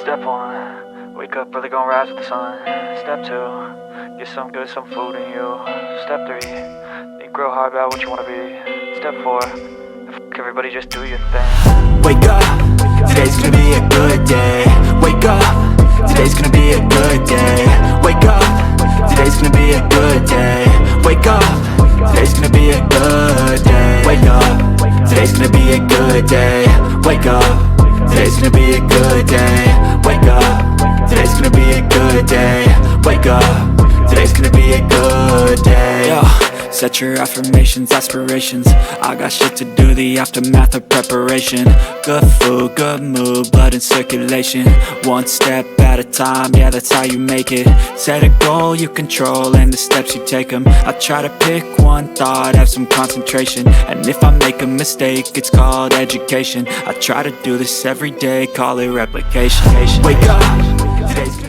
Step 1, wake up early, gonna rise with the sun. Step 2, get some good, some food in you. Step 3, think real hard about what you wanna be. Step 4, everybody just do your thing. Wake up, today's gonna be a good day. Wake up, today's gonna be a good day. Wake up, today's gonna be a good day. Wake up, today's gonna be a good day. Wake up, today's gonna be a good day. Wake up, today's gonna be a good day. Wake up, today's gonna be a good day. Wake up, today's gonna be a good day. Yo, set your affirmations, aspirations. I got shit to do, the aftermath of preparation. Good food, good mood, blood in circulation. One step at a time, yeah, that's how you make it. Set a goal you control and the steps you take them. I try to pick one thought, have some concentration. And if I make a mistake, it's called education. I try to do this every day, call it replication. Wake up, today's